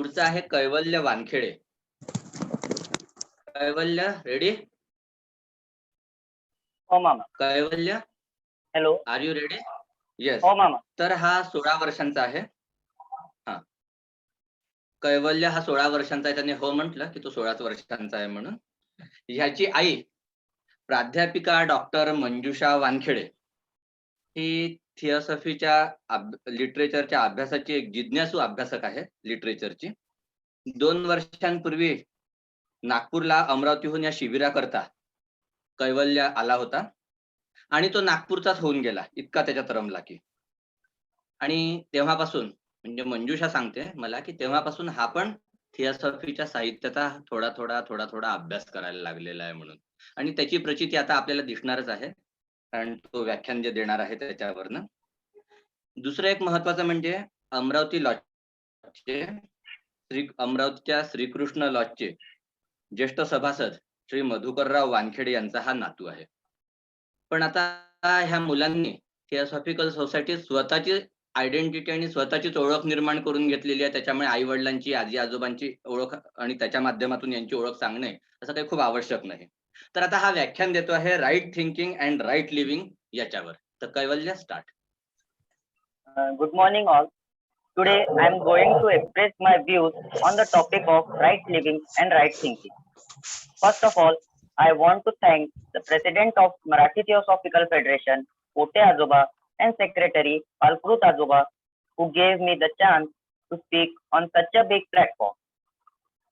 पुढचा आहे कैवल्य वानखेडे. कैवल्य रेडी? हो मामा. Kaivalya hello. Are you ready? Yes. हो मामा. तर हा 16 वर्षांचा आहे. हा, कैवल्य हा 16 वर्षांचा आहे. त्याने हो म्हटलं की तो 16 वर्षांचा आहे म्हणून. ह्याची आई प्राध्यापिका डॉक्टर मंजुषा वानखेडे ही थिओसॉफीच्या लिटरेचरच्या अभ्यासाची एक जिज्ञासू अभ्यासक आहे लिटरेचरची. 2 वर्षांपूर्वी नागपूरला अमरावतीहून या शिबिराकरता कैवल्य आला होता आणि तो नागपूरचाच होऊन गेला, इतका त्याच्यात रमला की. आणि तेव्हापासून म्हणजे मंजुषा सांगते मला की तेव्हापासून हा पण थिओसॉफीच्या साहित्याचा थोडा अभ्यास करायला लागलेला आहे म्हणून. आणि त्याची प्रचिती आता आपल्याला दिसणारच आहे, कारण तो व्याख्यान जे देणार आहे त्याच्यावरनं. दुसरं एक महत्वाचं म्हणजे अमरावती लॉजचे अमरावतीच्या श्रीकृष्ण लॉजचे ज्येष्ठ सभासद श्री मधुकरराव वानखेडे यांचा हा नातू आहे. पण आता ह्या मुलांनी थिओसॉफिकल सोसायटी स्वतःची आयडेंटिटी आणि स्वतःचीच ओळख निर्माण करून घेतलेली आहे. त्याच्यामुळे आई वडिलांची, आजी आजोबांची ओळख आणि त्याच्या माध्यमातून यांची ओळख सांगणे असं काही खूप आवश्यक नाही. तर आता हा व्याख्यान देतो आहे right thinking and right living याच्यावर. तर Kaivalya start. Good morning all. Today I am going to express my views on the topic of right living and right thinking. First of all, I want to thank the President of Marathi Theosophical Federation, Pote Ajoba, and Secretary Palkrut Ajoba, who gave me the chance to speak on such a big platform.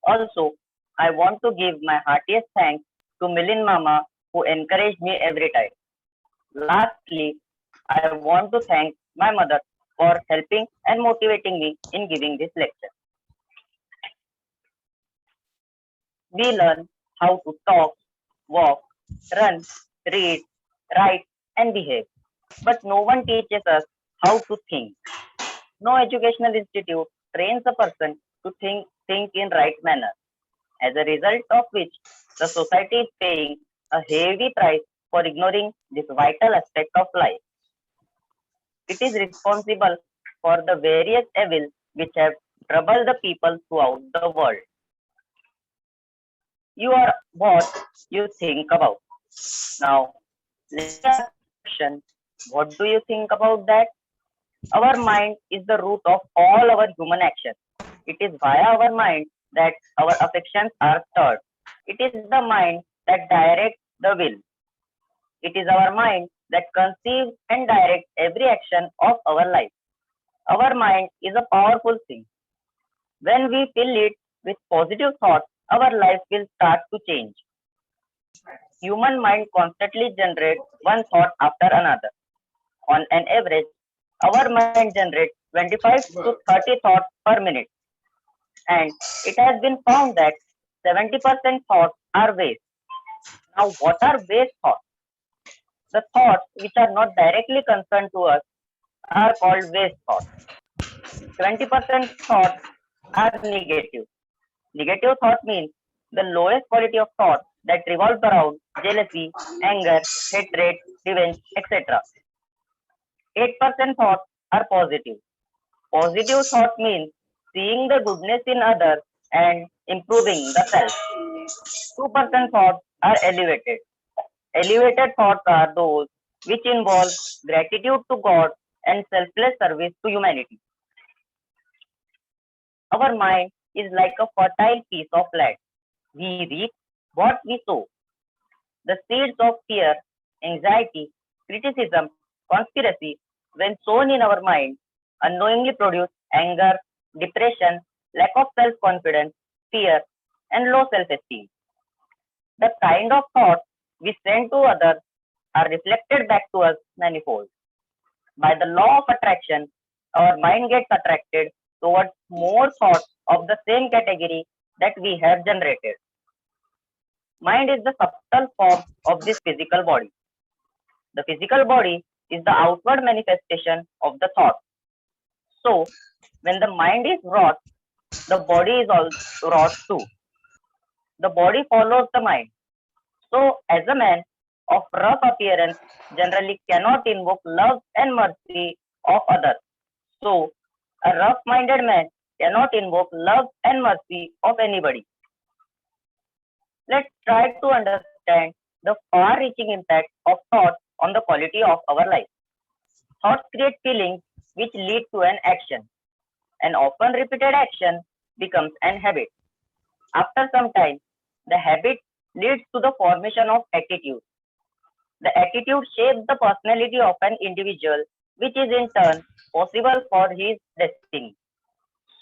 Also, I want to give my heartiest thanks to Milind Mama, who encouraged me every time. Lastly, I want to thank my mother for helping and motivating me in giving this lecture. We learn how to talk, walk, run, read, write, and behave. But no one teaches us how to think. No educational institute trains a person to think in right manner. As a result of which, the society is paying a heavy price for ignoring this vital aspect of life. It is responsible for the various evils which have troubled the people throughout the world. You are what you think about. Now, let's ask the question, what do you think about that? Our mind is the root of all our human actions. It is via our mind that our affections are stirred. It is the mind that directs the will. It is our mind that conceives and directs every action of our life. Our mind is a powerful thing. When we fill it with positive thoughts, our life will start to change. Human mind constantly generates one thought after another. On an average, our mind generates 25 to 30 thoughts per minute. And it has been found that 70% thoughts are waste. Now, what are waste thoughts? The thoughts which are not directly concerned to us are called waste thoughts. 20% thoughts are negative. Negative thought means the lowest quality of thought that revolves around jealousy, anger, hatred, revenge, etc. 8% thoughts are positive. Positive thought means seeing the goodness in others and improving the self. 2% thoughts are elevated. Elevated thoughts are those which involve gratitude to God and selfless service to humanity. Our mind is like a fertile piece of land. We reap what we sow. The seeds of fear, anxiety, criticism, conspiracy, when sown in our mind, unknowingly produce anger, depression, lack of self-confidence, fear, and low self-esteem. The kind of thoughts we send to others are reflected back to us manifold. By the law of attraction, our mind gets attracted towards more thoughts of the same category that we have generated. Mind is the subtle form of this physical body. The physical body is the outward manifestation of the thought. So, when the mind is wrought, the body is also wrought too. The body follows the mind. So, as a man of rough appearance generally cannot invoke love and mercy of others. So, a rough-minded man cannot invoke love and mercy of anybody. Let's try to understand the far-reaching impact of thoughts on the quality of our life. Thoughts create feelings which lead to an action. An often repeated action becomes an habit. After some time, the habit leads to the formation of attitude. The attitude shapes the personality of an individual, which is in turn possible for his destiny.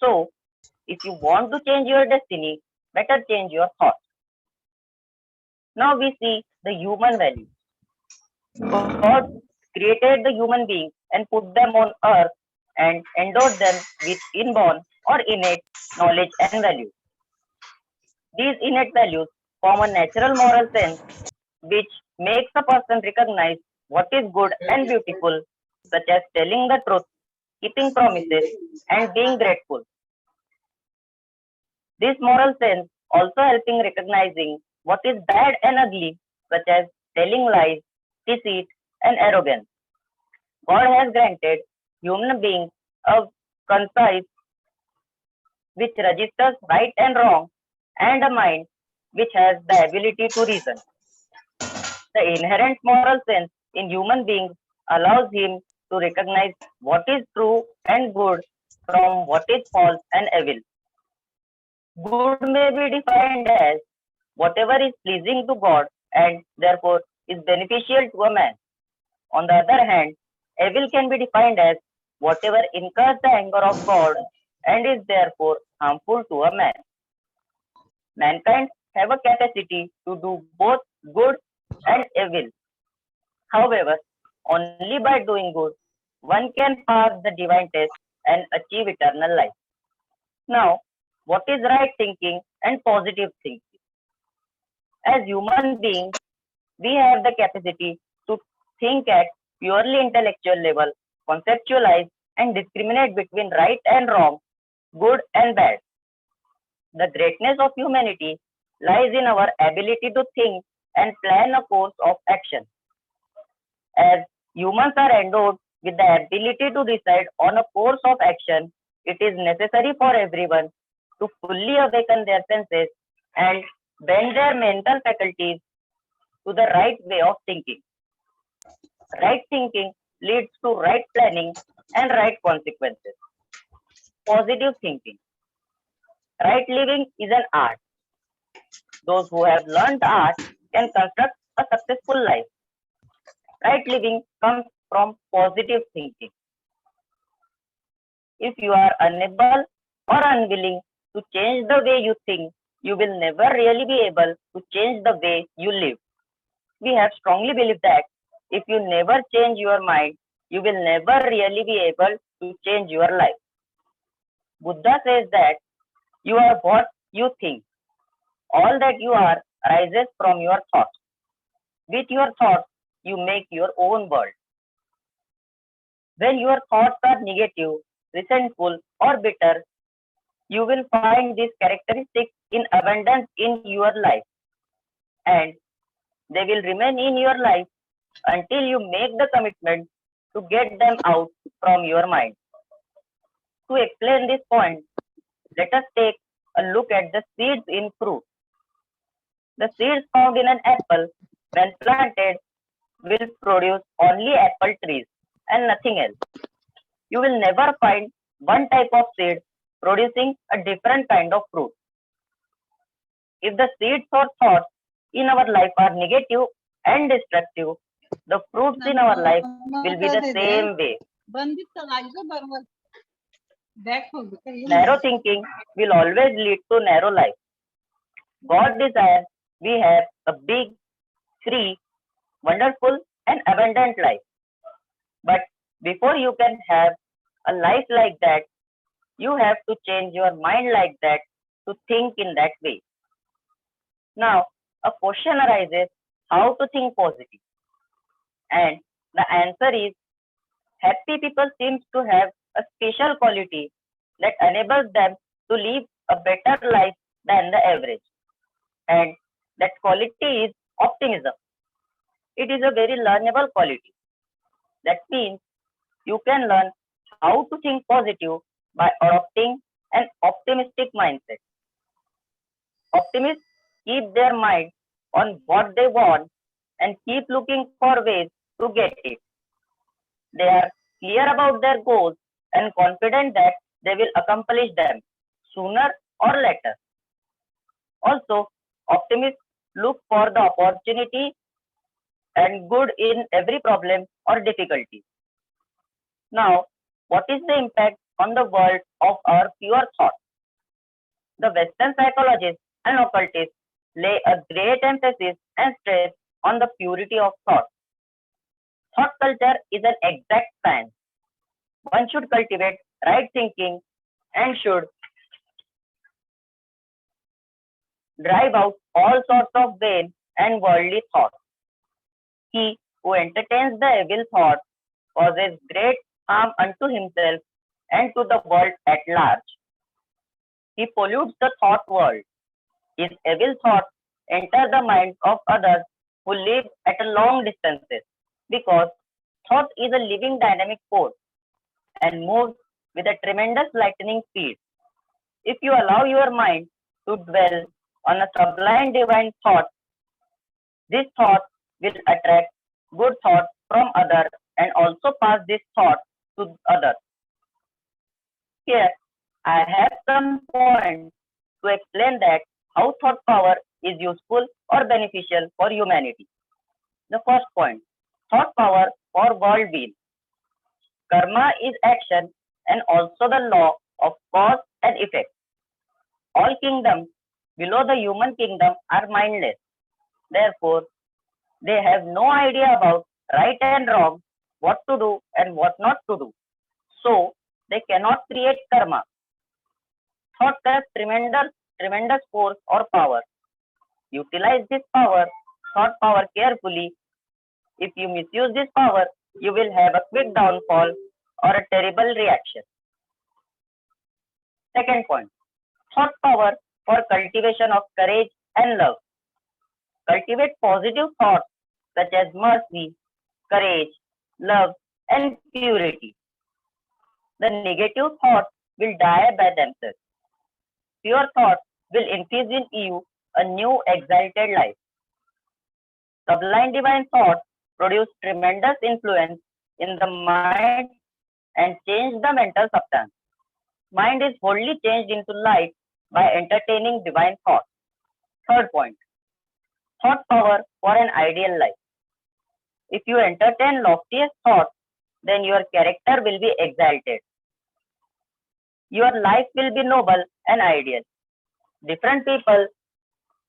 So, if you want to change your destiny, better change your thoughts. Now we see the human value. God created the human beings and put them on earth and endowed them with inborn or innate knowledge and values. These innate values form a natural moral sense which makes a person recognize what is good and beautiful, such as telling the truth, keeping promises, and being grateful. This moral sense also helping recognizing what is bad and ugly, such as telling lies, deceit, and arrogance. God has granted human beings a concise which registers right and wrong, and a mind which has the ability to reason. The inherent moral sense in human beings allows him to recognize what is true and good from what is false and evil. Good may be defined as whatever is pleasing to God and therefore is beneficial to a man. On the other hand, evil can be defined as whatever incurs the anger of God and is therefore harmful to a man. Mankind have a capacity to do both good and evil. However, only by doing good, one can pass the divine test and achieve eternal life. Now, what is right thinking and positive thinking? As human beings, we have the capacity to think at purely intellectual level, conceptualize and discriminate between right and wrong, good and bad. The greatness of humanity lies in our ability to think and plan a course of action. As humans are endowed with the ability to decide on a course of action, it is necessary for everyone to fully awaken their senses and bend their mental faculties to the right way of thinking. Right thinking leads to right planning and right consequences. Positive thinking. Right living is an art. Those who have learned art can construct a successful life. Right living comes from positive thinking. If you are unable or unwilling to change the way you think, you will never really be able to change the way you live. We have strongly believed that if you never change your mind, you will never really be able to change your life. Buddha says that you are what you think. All that you are arises from your thoughts. With your thoughts, you make your own world. When your thoughts are negative, resentful, or bitter, you will find these characteristics in abundance in your life, and they will remain in your life until you make the commitment to get them out from your mind. To explain this point, let us take a look at the seeds in fruit. The seeds found in an apple, when planted, will produce only apple trees and nothing else. You will never find one type of seed producing a different kind of fruit. If the seeds or thoughts in our life are negative and destructive, the fruits in our life will be the same way. Narrow thinking will always lead to narrow life. God desires we have a big, free, wonderful, and abundant life. But before you can have a life like that, you have to change your mind like that to think in that way. Now, a question arises how to think positive. And the answer is happy people seem to have a special quality that enables them to live a better life than the average. And that quality is optimism. It is a very learnable quality. That means you can learn how to think positive by adopting an optimistic mindset. Optimists keep their mind on what they want and keep looking for ways to get it. They are clear about their goals and confident that they will accomplish them sooner or later. Also, optimists look for the opportunity and good in every problem or difficulty. Now, what is the impact on the world of our pure thought? The Western psychologists and occultists lay a great emphasis and stress on the purity of thought. Thought culture is an exact science. One should cultivate right thinking and should drive out all sorts of vain and worldly thoughts. He who entertains the evil thought causes great harm unto himself and to the world at large. He pollutes the thought world. His evil thoughts enter the minds of others who live at a long distances, because thought is a living dynamic force and moves with a tremendous lightning speed. If you allow your mind to dwell on a sublime divine thought, this thought will attract good thoughts from others and also pass this thought to others. Here, I have some points to explain that how thought power is useful or beneficial for humanity. The first point, thought power for world weal. Karma is action and also the law of cause and effect. All kingdoms below the human kingdom are mindless. Therefore, they have no idea about right and wrong, what to do and what not to do. So, they cannot create karma. Thought has tremendous force or power. Utilize this power, thought power carefully. If you misuse this power, you will have a quick downfall or a terrible reaction. Second point, thought power for cultivation of courage and love. Cultivate positive thoughts such as mercy, courage, love, and purity. The negative thoughts will die by themselves. Pure thoughts will infuse in you a new exalted life. Sublime divine thoughts produce tremendous influence in the mind and change the mental substance. Mind is wholly changed into light by entertaining divine thoughts. Third point, thought power for an ideal life. If you entertain loftiest thoughts, then your character will be exalted. Your life will be noble and ideal. Different people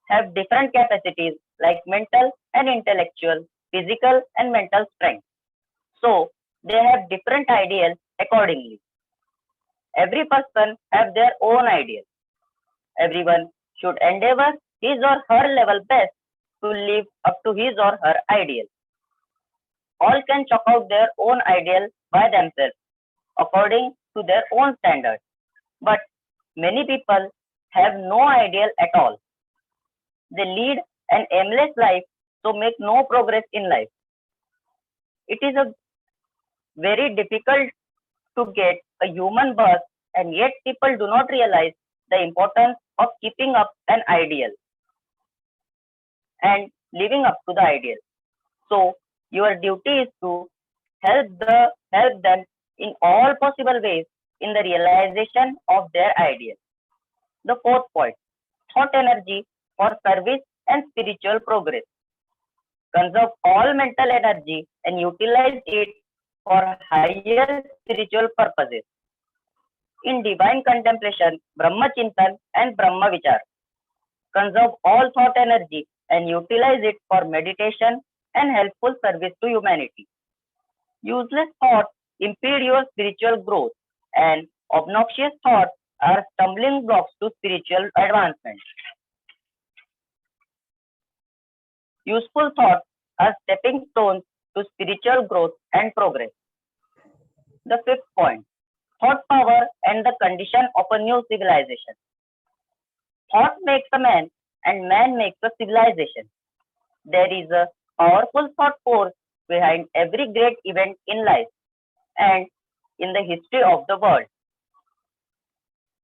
have different capacities like mental and intellectual, physical and mental strength. So, they have different ideals accordingly. Every person have their own ideal. Everyone should endeavor his or her level best to live up to his or her ideal. All can chalk out their own ideal by themselves according to their own standards. But many people have no ideal at all. They lead an aimless life, so make no progress in life. It is a very difficult to get a human birth, and yet people do not realize the importance of keeping up an ideal and living up to the ideal. So your duty is to help them in all possible ways in the realization of their ideal. The fourth point, thought energy for service and spiritual progress. Conserve all mental energy and utilize it for higher spiritual purposes. In divine contemplation, Brahma Chintan and Brahma Vichar. Conserve all thought energy and utilize it for meditation and helpful service to humanity. Useless thoughts impede your spiritual growth, and obnoxious thoughts are stumbling blocks to spiritual advancement. Useful thoughts are stepping stones to spiritual growth and progress. The fifth point, thought power and the condition of a new civilization. Thought makes a man and man makes a civilization. There is a powerful thought force behind every great event in life and in the history of the world.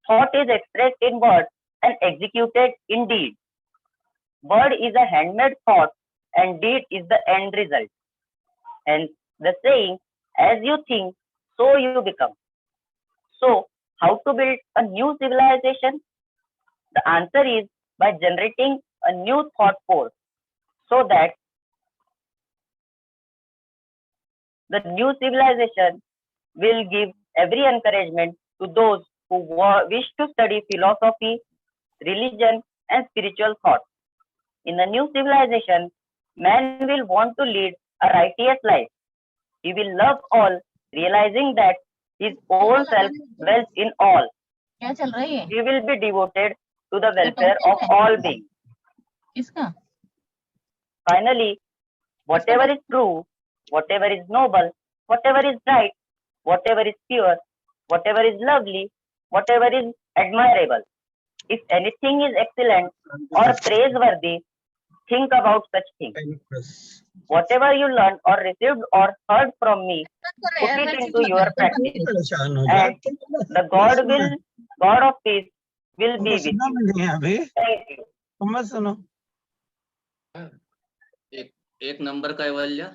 Thought is expressed in words and executed in deed. Word is a handmade thought and deed is the end result. Hence, the saying, as you think, so you become. So, how to build a new civilization? The answer is by generating a new thought force so that the new civilization will give every encouragement to those who wish to study philosophy, religion, and spiritual thought. In the new civilization, man will want to lead a righteous life. He will love all, realizing that his own self dwells in all. क्या चल रही है He will be devoted to the welfare of all beings. इसका? Finally, whatever is true, whatever is noble, whatever is right, whatever is pure, whatever is lovely, whatever is admirable, if anything is excellent or praiseworthy, think about such things. Whatever you learned or received or heard from me, put it into your practice, and the God of peace will be with you. Thank you. सुनो एक number कैवल्य,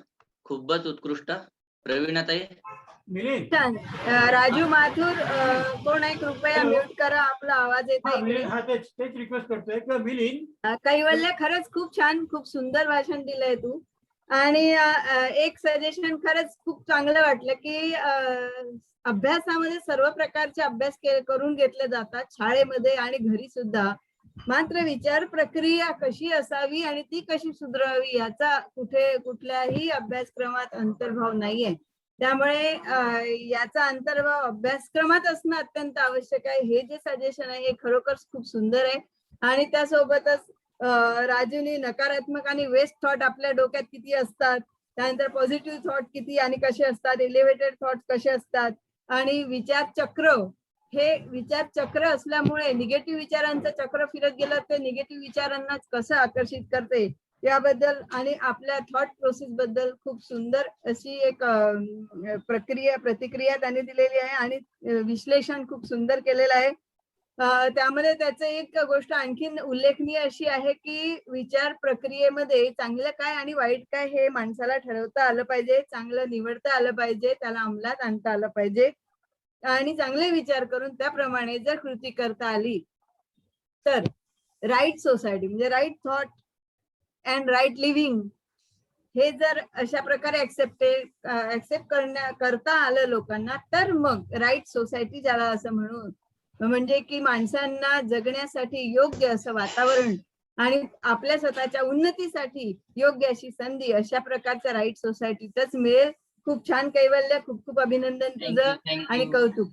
खूपच उत्कृष्ट. प्रवीणाताई. छान. राजू माथुर कोण आहे कृपया mute करा, आपला आवाज येत आहे. तेच रिक्वेस्ट करतोय की मिलिंद कैवल्य खरंच खूप छान, खूप सुंदर भाषण दिलंय तू. आणि एक सजेशन खरंच खूप चांगलं वाटलं की अभ्यासामध्ये सर्व प्रकारचे अभ्यास करून घेतले जातात शाळेमध्ये आणि घरी सुद्धा. मात्र विचार प्रक्रिया कशी असावी आणि ती कशी सुधारावी याचा कुठल्याही अभ्यासक्रमात अंतर्भाव नाहीये. त्यामुळे याचा अंतर्भाव अभ्यासक्रमात असणं अत्यंत आवश्यक आहे. हे जे सजेशन आहे हे खरोखर खूप सुंदर आहे. आणि त्यासोबतच राजूनी नकारात्मक आणि वेस्ट थॉट आपल्या डोक्यात किती असतात, त्यानंतर पॉझिटिव्ह थॉट किती आणि कसे असतात, एलिव्हेटेड थॉट कसे असतात, आणि विचारचक्र हे विचारचक्र असल्यामुळे निगेटिव्ह विचारांचं चक्र फिरत गेलं ते निगेटिव्ह विचारांनाच कसं आकर्षित करते याबद्दल आणि आपल्या थॉट प्रोसेस बद्दल खूप सुंदर अशी एक प्रतिक्रिया त्यांनी दिलेली आहे आणि विश्लेषण खूप सुंदर केलेलं आहे. त्यामध्ये त्याचं एक गोष्ट आणखीन उल्लेखनीय अशी आहे की विचार प्रक्रियेमध्ये चांगलं काय आणि वाईट काय हे माणसाला ठरवता आलं पाहिजे, चांगलं निवडता आलं पाहिजे, त्याला अंमलात आणता आलं पाहिजे आणि चांगले विचार करून त्याप्रमाणे जर कृती करता आली तर राईट सोसायटी म्हणजे right thought and right living हे जर अशा प्रकारे ऍक्सेप्ट करता आलं लोकांना तर मग राईट सोसायटी ज्याला असं म्हणून म्हणजे की माणसांना जगण्यासाठी योग्य असं वातावरण आणि आपल्या स्वतःच्या उन्नतीसाठी योग्य अशी संधी अशा प्रकारच्या राईट सोसायटीतच मिळेल. खूप छान कैवल्य, खूप खूप अभिनंदन तुझं आणि कौतुक.